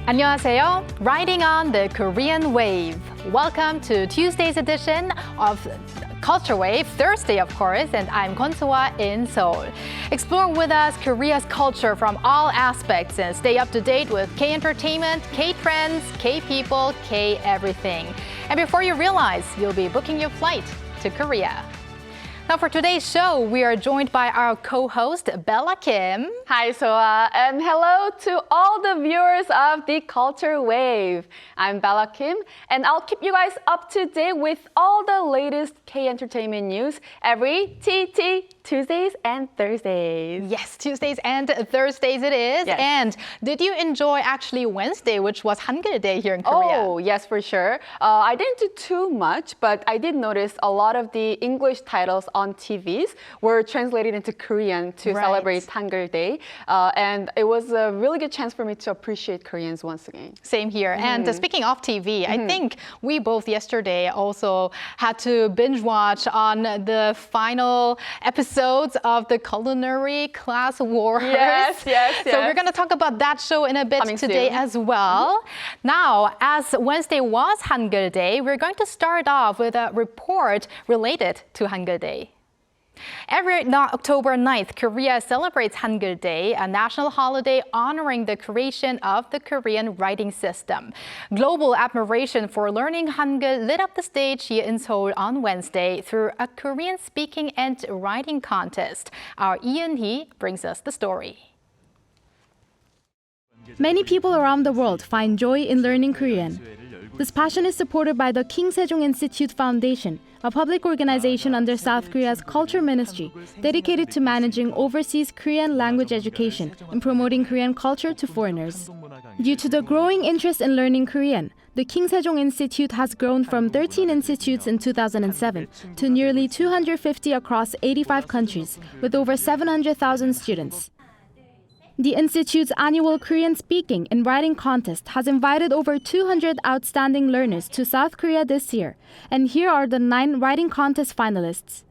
안녕하세요. Riding on the Korean wave. Welcome to Tuesday's edition of Culture Wave, Thursday of course, and I'm Kwon-Soo in Seoul. Explore with us Korea's culture from all aspects and stay up to date with K-entertainment, K-trends, K-people, K-everything. And before you realize, you'll be booking your flight to Korea. Now for today's show, we are joined by our co-host, Bella Kim. Hi, Soa, and hello to all the viewers of the Culture Wave. I'm Bella Kim, and I'll keep you guys up to date with all the latest K-entertainment news every TT Tuesdays and Thursdays. Yes, Tuesdays and Thursdays it is. Yes. And did you enjoy actually Wednesday, which was Hangeul Day here in Korea? Oh, yes, for sure. I didn't do too much, but I did notice a lot of the English titles on TVs were translated into Korean to celebrate Hangeul Day. And it was a really good chance for me to appreciate Koreans once again. Same here. And speaking of TV, I think we both yesterday also had to binge watch on the final episodes of the Culinary Class Wars. Yes. So we're going to talk about that show in a bit today as well. Now, as Wednesday was Hangeul Day, we're going to start off with a report related to Hangeul Day. Every October 9th, Korea celebrates Hangeul Day, a national holiday honoring the creation of the Korean writing system. Global admiration for learning Hangul lit up the stage here in Seoul on Wednesday through a Korean speaking and writing contest. Our Ian Hee brings us the story. Many people around the world find joy in learning Korean. This passion is supported by the King Sejong Institute Foundation, a public organization under South Korea's Culture Ministry dedicated to managing overseas Korean language education and promoting Korean culture to foreigners. Due to the growing interest in learning Korean, the King Sejong Institute has grown from 13 institutes in 2007 to nearly 250 across 85 countries, with over 700,000 students. The Institute's annual Korean speaking and writing contest has invited over 200 outstanding learners to South Korea this year, and here are the 9 writing contest finalists.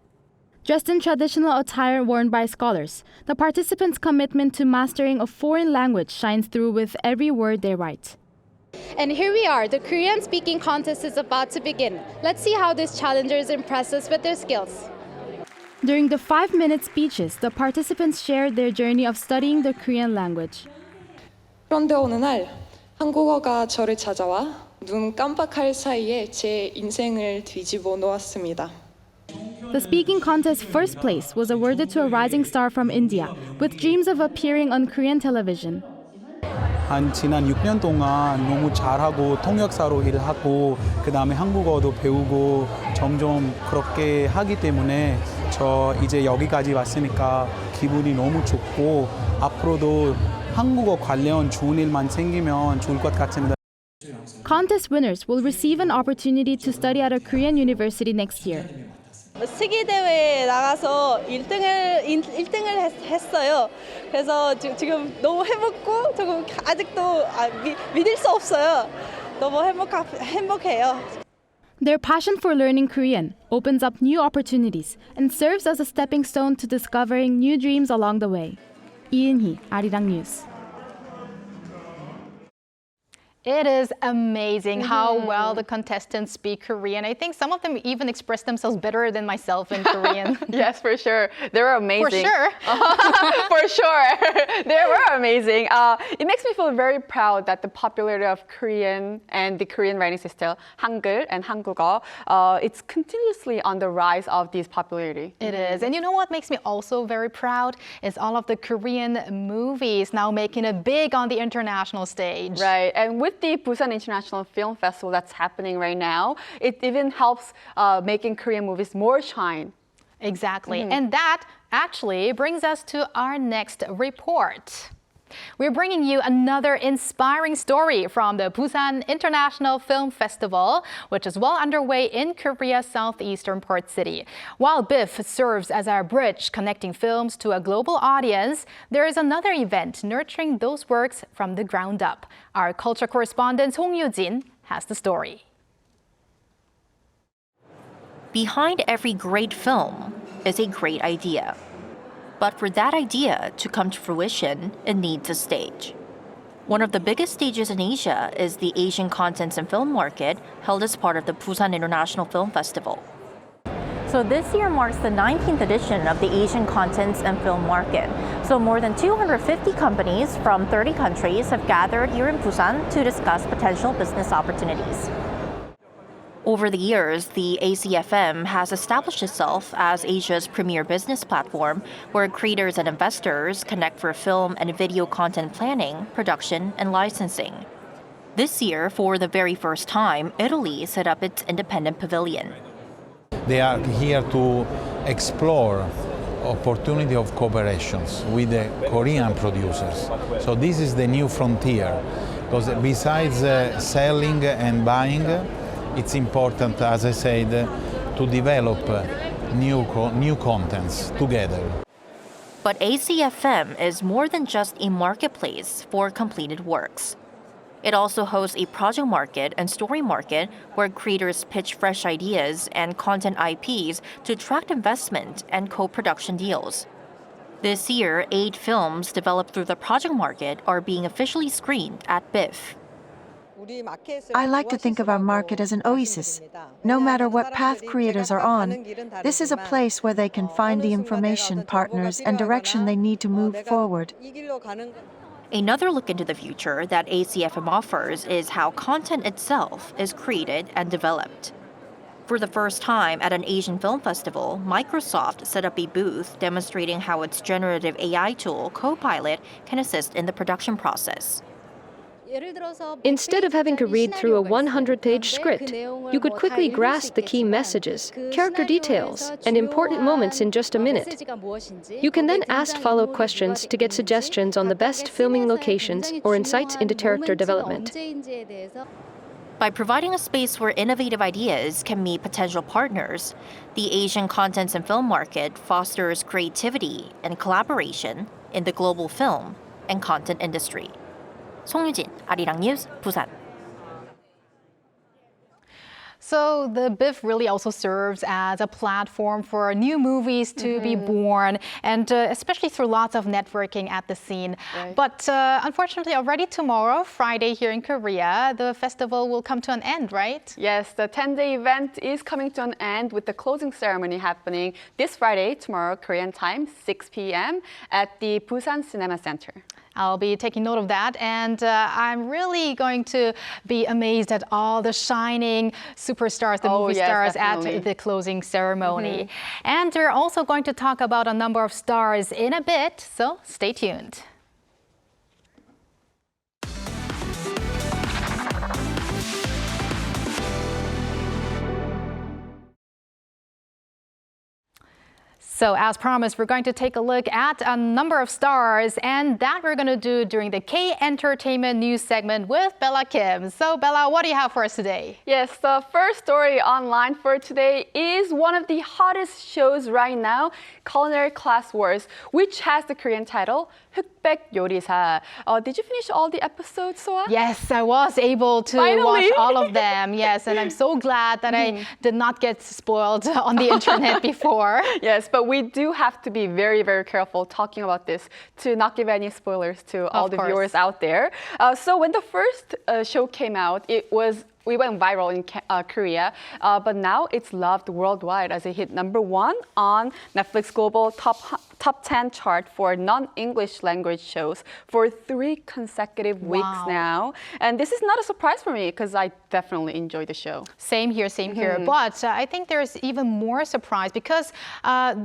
Dressed in traditional attire worn by scholars, the participants' commitment to mastering a foreign language shines through with every word they write. And here we are, the Korean speaking contest is about to begin. Let's see how these challengers impress us with their skills. During the 5-minute speeches, the participants shared their journey of studying the Korean language. 그런데 어느 날 한국어가 저를 찾아와 눈 깜빡할 사이에 제 인생을 뒤집어 놓았습니다. The speaking contest first place was awarded to a rising star from India with dreams of appearing on Korean television. 지난 6년 동안 너무 잘하고 통역사로 일을 하고 그다음에 한국어도 배우고 점점 그렇게 하기 때문에 저 이제 여기까지 왔으니까 기분이 너무 좋고 앞으로도 한국어 관련 좋은 일만 생기면 좋을 것 같습니다. Contest winners will receive an opportunity to study at a Korean university next year. 시기 대회에 나가서 1등을 했어요. 그래서 지금 너무 행복고 조금 아직도 믿을 수 없어요. 너무 행복해요. Their passion for learning Korean opens up new opportunities and serves as a stepping stone to discovering new dreams along the way. Ian Hee, Arirang News. It is amazing how well the contestants speak Korean. I think some of them even express themselves better than myself in Korean. Yes, for sure. They were amazing. For sure. For sure. They were amazing. It makes me feel very proud that the popularity of Korean and the Korean writing system, Hangul and Hangugo, it's continuously on the rise of this popularity. It is. And you know what makes me also very proud is all of the Korean movies now making it big on the international stage. Right. And with the Busan International Film Festival that's happening right now, it even helps making Korean movies more shine. Exactly. And that actually brings us to our next report. We're bringing you another inspiring story from the Busan International Film Festival, which is well underway in Korea's southeastern port city. While BIF serves as our bridge connecting films to a global audience, there is another event nurturing those works from the ground up. Our culture correspondent Song Yoo-jin has the story. Behind every great film is a great idea. But for that idea to come to fruition, it needs a stage. One of the biggest stages in Asia is the Asian Contents and Film Market, held as part of the Busan International Film Festival. So this year marks the 19th edition of the Asian Contents and Film Market. So more than 250 companies from 30 countries have gathered here in Busan to discuss potential business opportunities. Over the years, the ACFM has established itself as Asia's premier business platform where creators and investors connect for film and video content planning, production, and licensing. This year, for the very first time, Italy set up its independent pavilion. They are here to explore opportunity of cooperations with the Korean producers. So this is the new frontier, because besides selling and buying, it's important, as I said, to develop new contents together. But ACFM is more than just a marketplace for completed works. It also hosts a project market and story market where creators pitch fresh ideas and content IPs to attract investment and co-production deals. This year, 8 films developed through the project market are being officially screened at BIF. I like to think of our market as an oasis. No matter what path creators are on, this is a place where they can find the information, partners, and direction they need to move forward. Another look into the future that ACFM offers is how content itself is created and developed. For the first time at an Asian film festival, Microsoft set up a booth demonstrating how its generative AI tool, Copilot, can assist in the production process. Instead of having to read through a 100-page script, you could quickly grasp the key messages, character details, and important moments in just a minute. You can then ask follow-up questions to get suggestions on the best filming locations or insights into character development. By providing a space where innovative ideas can meet potential partners, the Asian Contents and Film Market fosters creativity and collaboration in the global film and content industry. 송유진, 아리랑 뉴스, 부산. So the BIF really also serves as a platform for new movies to be born, and especially through lots of networking at the scene. Right. But unfortunately, already tomorrow, Friday here in Korea, the festival will come to an end, right? Yes, the 10-day event is coming to an end with the closing ceremony happening this Friday, tomorrow, Korean time, 6 p.m. at the Busan Cinema Center. I'll be taking note of that, and I'm really going to be amazed at all the shining superstars, the movie stars definitely. At the closing ceremony. And we're also going to talk about a number of stars in a bit, so stay tuned. So as promised, we're going to take a look at a number of stars, and that we're going to do during the K-Entertainment News segment with Bella Kim. So Bella, what do you have for us today? Yes, the first story online for today is one of the hottest shows right now, Culinary Class Wars, which has the Korean title, 흑백 요리사. Did you finish all the episodes, Soa? Yes, I was able to watch all of them. Yes, and I'm so glad that I did not get spoiled on the internet before. Yes, but we do have to be very, very careful talking about this to not give any spoilers to all the viewers out there. So when the first show came out, we went viral in Korea, but now it's loved worldwide as it hit #1 on Netflix Global Top 10 chart for non-English language shows for 3 consecutive weeks now. And this is not a surprise for me because I definitely enjoy the show. Same here, same here. But I think there's even more surprise because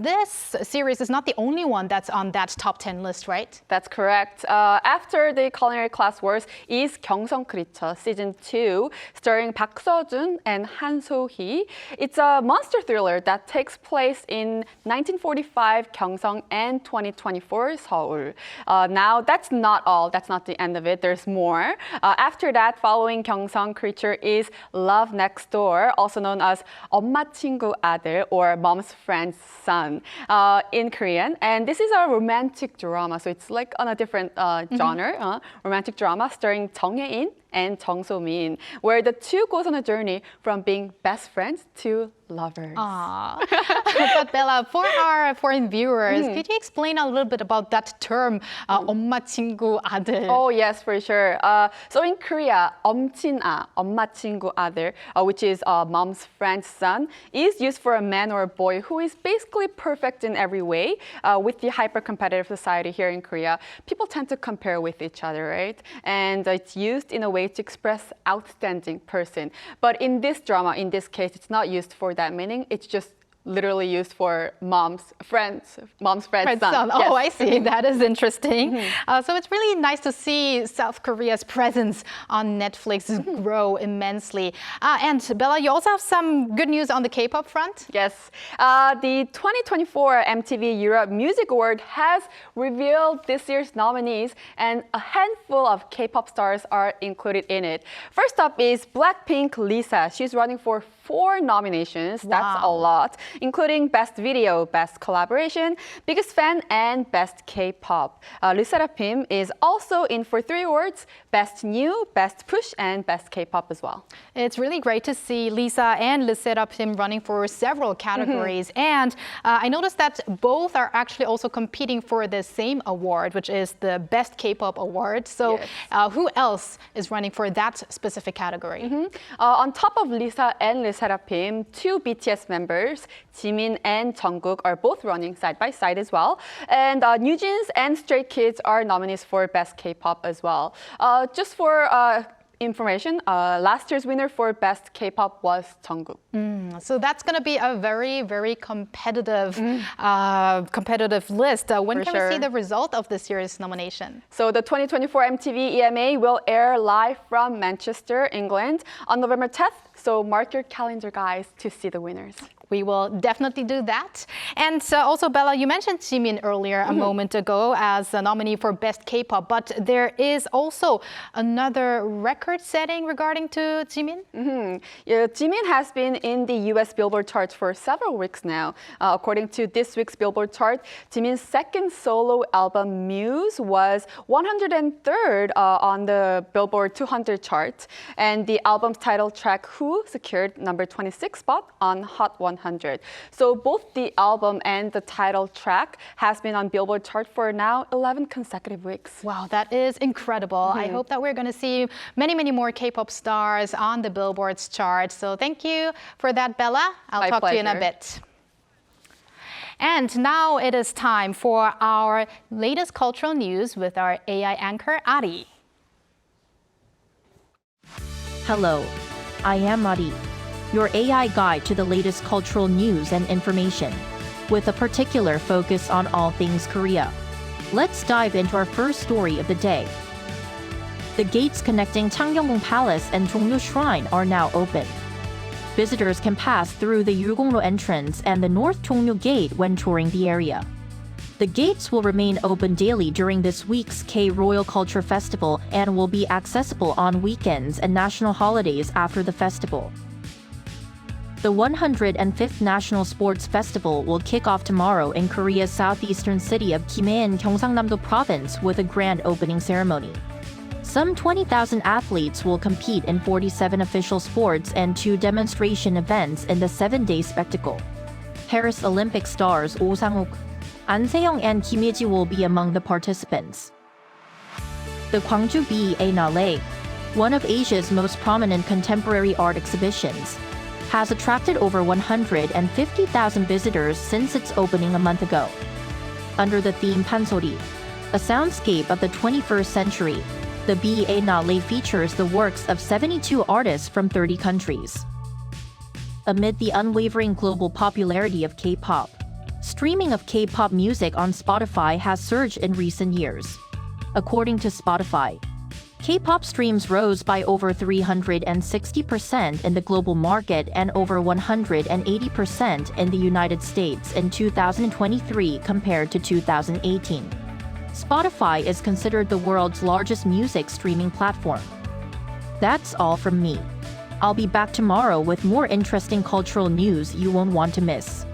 this series is not the only one that's on that top 10 list, right? That's correct. After the Culinary Class Wars is 경성 크리처 Season 2, starring Park Seo-joon and Han So-hee. It's a monster thriller that takes place in 1945 Gyeongsang and 2024 Seoul. Now, that's not all. That's not the end of it. There's more. After that, following Gyeongsang creature is Love Next Door, also known as 엄마 친구 아들 or Mom's Friend's Son in Korean. And this is a romantic drama, so it's like on a different genre, romantic drama starring Jung Hae-in and Jung So-min, where the two goes on a journey from being best friends to lovers. But Bella, for our foreign viewers, could you explain a little bit about that term, 엄마 친구 아들? Oh, yes, for sure. So in Korea, 엄친아, 엄마 친구 아들, which is mom's friend's son, is used for a man or a boy who is basically perfect in every way. With the hyper-competitive society here in Korea, people tend to compare with each other, right? And it's used in a way to express outstanding person. But in this drama, in this case, it's not used for that meaning. It's just literally used for mom's friend's son. Yes. Oh, I see. That is interesting. So it's really nice to see South Korea's presence on Netflix grow immensely. And Bella, you also have some good news on the K-pop front? Yes. The 2024 MTV Europe Music Award has revealed this year's nominees, and a handful of K-pop stars are included in it. First up is Blackpink Lisa. She's running for 4 nominations. Wow. That's a lot, including Best Video, Best Collaboration, Biggest Fan, and Best K-pop. Le Sserafim is also in for 3 awards, Best New, Best Push, and Best K-pop as well. It's really great to see Lisa and Le Sserafim running for several categories. And I noticed that both are actually also competing for the same award, which is the Best K-pop award. So who else is running for that specific category? On top of Lisa and Le Sserafim, 2 BTS members, Jimin and Jungkook, are both running side by side as well. And NewJeans and Stray Kids are nominees for Best K-pop as well. Just for information, last year's winner for Best K-pop was Jungkook. So that's going to be a very, very competitive list. When can we see the result of this year's nomination? So the 2024 MTV EMA will air live from Manchester, England on November 10th. So mark your calendar, guys, to see the winners. We will definitely do that. And also, Bella, you mentioned Jimin earlier a moment ago as a nominee for Best K-pop, but there is also another record setting regarding to Jimin? Jimin has been in the US Billboard charts for several weeks now. According to this week's Billboard chart, Jimin's second solo album, Muse, was 103rd on the Billboard 200 chart. And the album's title track, Who, secured number 26 spot on Hot 100. So both the album and the title track has been on Billboard chart for now 11 consecutive weeks. Wow, that is incredible. I hope that we're going to see many, many more K-pop stars on the Billboard's chart. So thank you for that, Bella. I'll talk to you in a bit. And now it is time for our latest cultural news with our AI anchor, Ari. Hello, I am Ari, your AI guide to the latest cultural news and information, with a particular focus on all things Korea. Let's dive into our first story of the day. The gates connecting Changgyeongbong Palace and Jongno Shrine are now open. Visitors can pass through the Yulgongro entrance and the North Jongno Gate when touring the area. The gates will remain open daily during this week's K-Royal Culture Festival and will be accessible on weekends and national holidays after the festival. The 105th National Sports Festival will kick off tomorrow in Korea's southeastern city of Kimae, Gyeongsangnam-do Province with a grand opening ceremony. Some 20,000 athletes will compete in 47 official sports and 2 demonstration events in the 7-day spectacle. Paris Olympic stars Oh Sang-ok, An Se-young and Kim Ye-ji will be among the participants. The Gwangju Biennale, one of Asia's most prominent contemporary art exhibitions, has attracted over 150,000 visitors since its opening a month ago. Under the theme Pansori, a soundscape of the 21st century, the Biennale features the works of 72 artists from 30 countries. Amid the unwavering global popularity of K-pop, streaming of K-pop music on Spotify has surged in recent years. According to Spotify, K-pop streams rose by over 360% in the global market and over 180% in the United States in 2023 compared to 2018. Spotify is considered the world's largest music streaming platform. That's all from me. I'll be back tomorrow with more interesting cultural news you won't want to miss.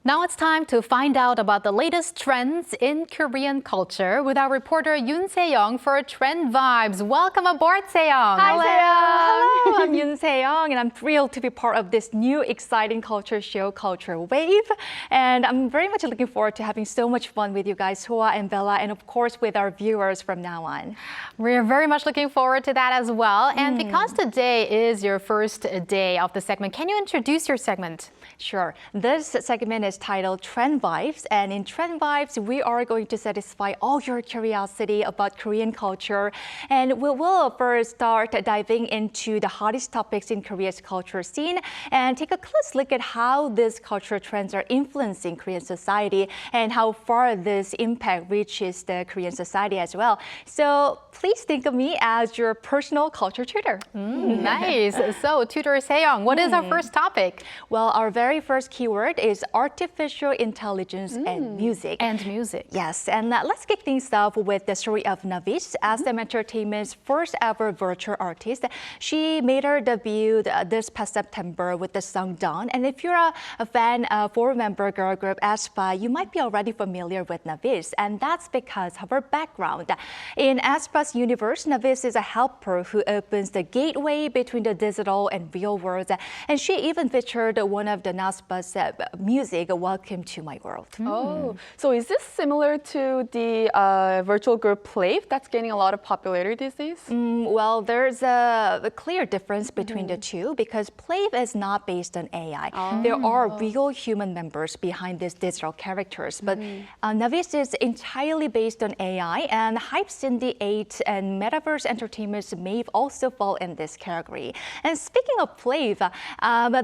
Now it's time to find out about the latest trends in Korean culture with our reporter Yoon Se-young for Trend Vibes. Welcome aboard, Se-young. Hi, Se-young. Hello, I'm Yoon Se-young, and I'm thrilled to be part of this new exciting culture show, Culture Wave. And I'm very much looking forward to having so much fun with you guys, Hoa and Bella, and of course with our viewers from now on. We're very much looking forward to that as well. And because today is your first day of the segment, can you introduce your segment? Sure. This segment is titled Trend Vibes, and in Trend Vibes, we are going to satisfy all your curiosity about Korean culture. And we will first start diving into the hottest topics in Korea's culture scene and take a close look at how these cultural trends are influencing Korean society and how far this impact reaches the Korean society as well. So please think of me as your personal culture tutor. Nice. So, tutor Se-young, what is our first topic? Well, our very first keyword is artificial intelligence and music. And music. Yes, and let's kick things off with the story of Navis, SM Entertainment's first ever virtual artist. She made her debut this past September with the song Dawn. And if you're a fan of four-member girl group aespa, you might be already familiar with Navis. And that's because of her background. In aespa's universe, Navis is a helper who opens the gateway between the digital and real worlds. And she even featured one of the aespa's music, Welcome to My World. Oh, so is this similar to the virtual group Plave that's gaining a lot of popularity these days? Well, there's a clear difference between the two because Plave is not based on AI. There are real human members behind these digital characters, but Navis is entirely based on AI, and Hype Cindy 8 and Metaverse Entertainment's Maeve also fall in this category. And speaking of Plave,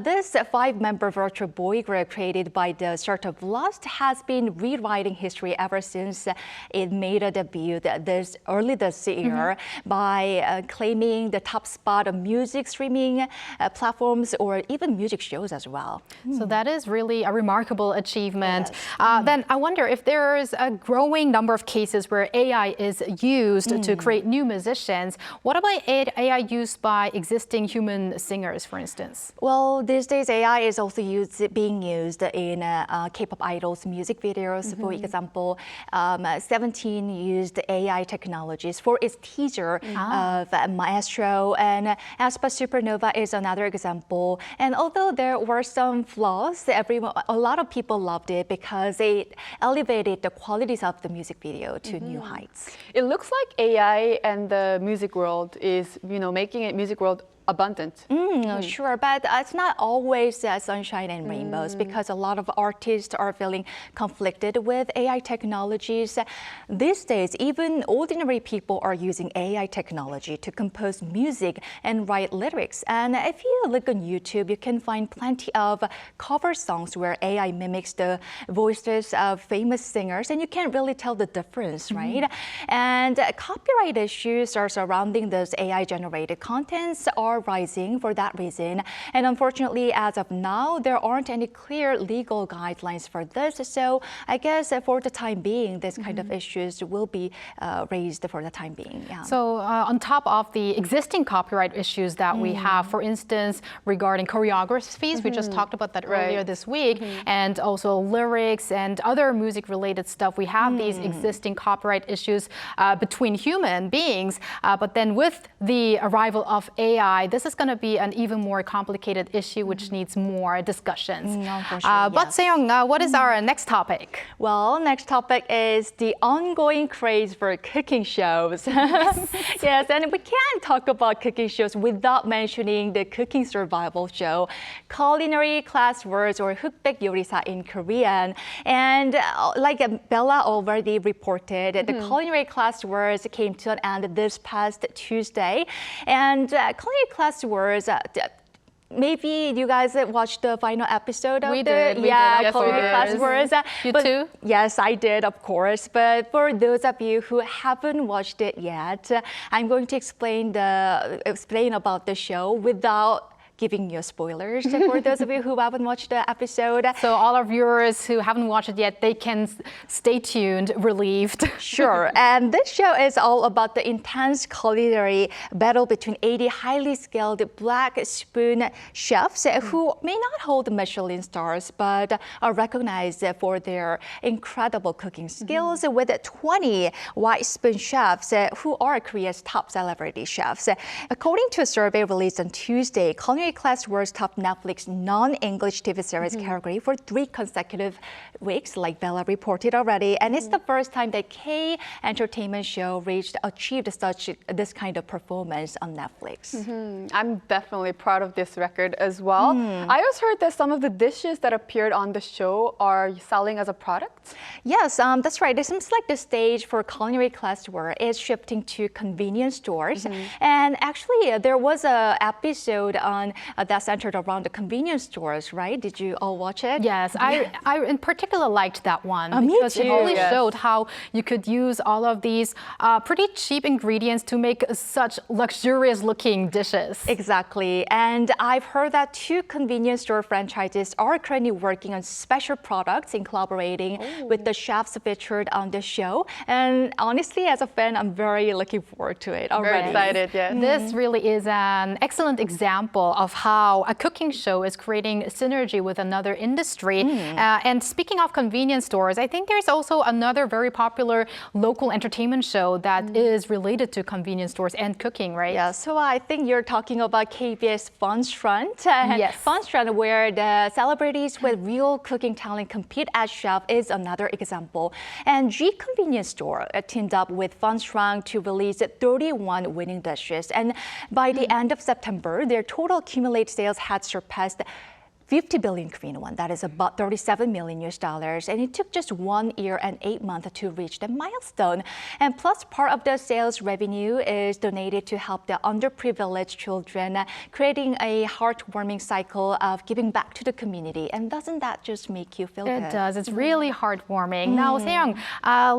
this five-member virtual boy group created by the start of Lost has been rewriting history ever since it made a debut early this year by claiming the top spot of music streaming platforms or even music shows as well. So that is really a remarkable achievement. Then I wonder if there is a growing number of cases where AI is used to create new musicians. What about AI used by existing human singers, for instance? Well, these days AI is also being used in K-pop idols' music videos. For example, 17 used AI technologies for its teaser of Maestro, and aespa Supernova is another example. And although there were some flaws, a lot of people loved it because it elevated the qualities of the music video to new heights. It looks like AI and the music world is, making it music world abundant. Sure, but it's not always sunshine and rainbows because a lot of artists are feeling conflicted with AI technologies. These days, even ordinary people are using AI technology to compose music and write lyrics. And if you look on YouTube, you can find plenty of cover songs where AI mimics the voices of famous singers, and you can't really tell the difference, right? And copyright issues are surrounding those AI-generated contents are rising for that reason. And unfortunately, as of now, there aren't any clear legal guidelines for this. So I guess for the time being, this kind of issues will be raised for the time being. Yeah. So on top of the existing copyright issues that we have, for instance, regarding choreographies, we just talked about that earlier this week, and also lyrics and other music-related stuff, we have these existing copyright issues between human beings. But then with the arrival of AI, this is going to be an even more complicated issue which needs more discussions. For sure, But Se-young, what is our next topic? Well, next topic is the ongoing craze for cooking shows. Yes, and we can't talk about cooking shows without mentioning the cooking survival show, Culinary Class Wars, or 흑백 요리사 in Korean. And like Bella already reported, the Culinary Class Wars came to an end this past Tuesday. And Culinary Class Wars, maybe you guys watched the final episode of We did, Culinary Class Wars. You too? Yes, I did, of course. But for those of you who haven't watched it yet, I'm going to explain about the show without giving you spoilers for those of you who haven't watched the episode. So all our viewers who haven't watched it yet, they can stay tuned, relieved. Sure. And this show is all about the intense culinary battle between 80 highly skilled black spoon chefs who may not hold Michelin stars, but are recognized for their incredible cooking skills, with 20 white spoon chefs who are Korea's top celebrity chefs. According to a survey released on Tuesday, Culinary Class Wars topped Netflix non-English TV series category for 3 consecutive weeks, like Bella reported already. And it's the first time that K entertainment show achieved this kind of performance on Netflix. I'm definitely proud of this record as well. I also heard that some of the dishes that appeared on the show are selling as a product. Yes, that's right. It seems like the stage for Culinary Class Wars is shifting to convenience stores. And actually, there was an episode on that centered around the convenience stores, right? Did you all watch it? Yes, I in particular liked that one because it really showed how you could use all of these pretty cheap ingredients to make such luxurious looking dishes. Exactly. And I've heard that 2 convenience store franchises are currently working on special products in collaborating with the chefs featured on the show. And honestly, as a fan, I'm very looking forward to it already. Very excited, yes. This really is an excellent example of how a cooking show is creating synergy with another industry. And speaking of convenience stores, I think there's also another very popular local entertainment show that is related to convenience stores and cooking, right? Yeah, so I think you're talking about KBS Funstrand. Yes. Funstrand, where the celebrities with real cooking talent compete as chef, is another example. And G Convenience Store teamed up with Funstrand to release 31 winning dishes. And by the end of September, their total cumulative sales had surpassed 50 billion Korean won. That is about $37 million US. And it took just 1 year and 8 months to reach the milestone. And plus, part of the sales revenue is donated to help the underprivileged children, creating a heartwarming cycle of giving back to the community. And doesn't that just make you feel good? It does. It's really heartwarming. Now, Seong,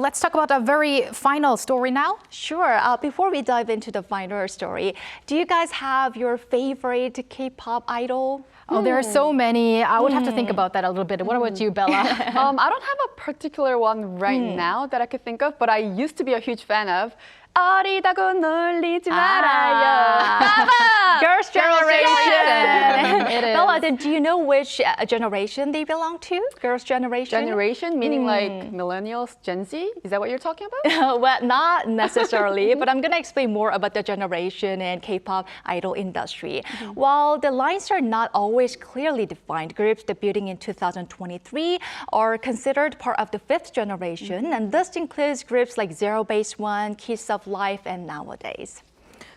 let's talk about a very final story now. Sure. Before we dive into the final story, do you guys have your favorite K-pop idol? Oh, there are so many. I would have to think about that a little bit. What about you, Bella? I don't have a particular one right now that I could think of, but I used to be a huge fan of 어리다고 놀리지 말아요. Girls' Generation. It is. Bella, do you know which generation they belong to? Girls' Generation? Generation, meaning like millennials, Gen Z? Is that what you're talking about? Well, not necessarily, but I'm going to explain more about the generation and K-pop idol industry. While the lines are not always clearly defined, groups debuting in 2023 are considered part of the 5th generation, and this includes groups like Zero Base One, Kiss of Life, and Nowadays.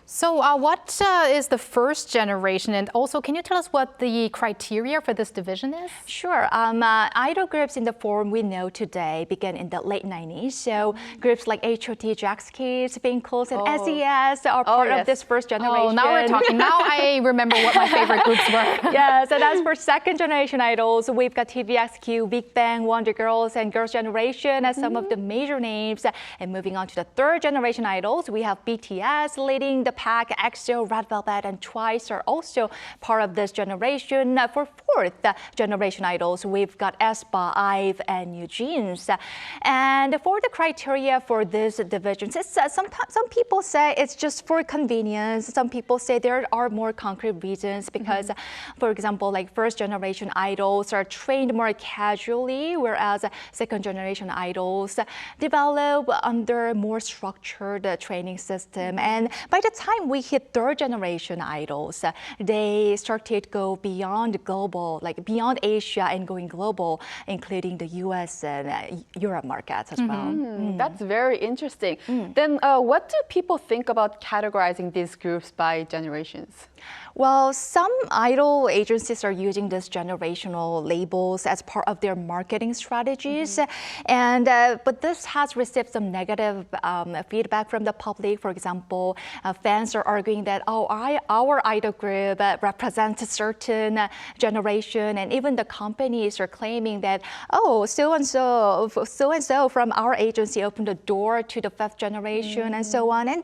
So what is the 1st generation? And also, can you tell us what the criteria for this division is? Sure. Idol groups in the form we know today began in the late 90s. So groups like H.O.T., Jack's Kids, Pinkles, and SES are part of this 1st generation. Oh, now we're talking. Now I remember what my favorite groups were. Yes, and as for 2nd generation idols, we've got TVXQ, Big Bang, Wonder Girls, and Girls' Generation as some of the major names. And moving on to the 3rd generation idols, we have BTS leading the pack. EXO, Red Velvet, and Twice are also part of this generation. For 4th generation idols, we've got aespa, IVE, and NewJeans. And for the criteria for this division, some people say it's just for convenience. Some people say there are more concrete reasons because, for example, like 1st generation idols are trained more casually, whereas 2nd generation idols develop under more structured training system. And by the time we hit 3rd generation idols, they started to go beyond global, like beyond Asia and going global, including the US and Europe markets as well. That's very interesting. Then what do people think about categorizing these groups by generations? Well, some idol agencies are using these generational labels as part of their marketing strategies. And but this has received some negative feedback from the public. For example, fans fans are arguing that, our idol group represents a certain generation, and even the companies are claiming that, so-and-so from our agency opened the door to the 5th generation and so on. And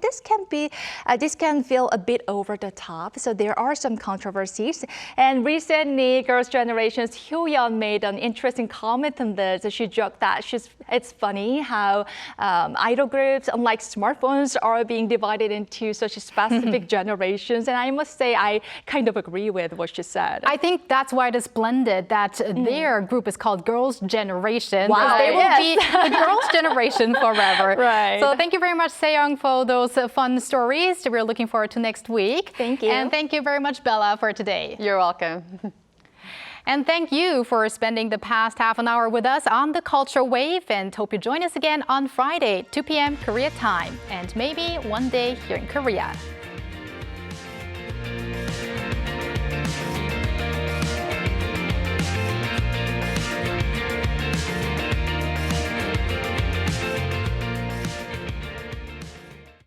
this can feel a bit over the top. So there are some controversies. And recently, Girls' Generation's Hyoyeon made an interesting comment on this. She joked that it's funny how idol groups, unlike smartphones, are being divided into such specific generations. And I must say, I kind of agree with what she said. I think that's why it is blended that their group is called Girls' Generation. Wow. They will be the Girls' Generation forever. Right. So thank you very much, Seyoung, for those fun stories. We're looking forward to next week. Thank you. And thank you very much, Bella, for today. You're welcome. And thank you for spending the past half an hour with us on the Culture Wave, and hope you join us again on Friday, 2 p.m. Korea time, and maybe one day here in Korea.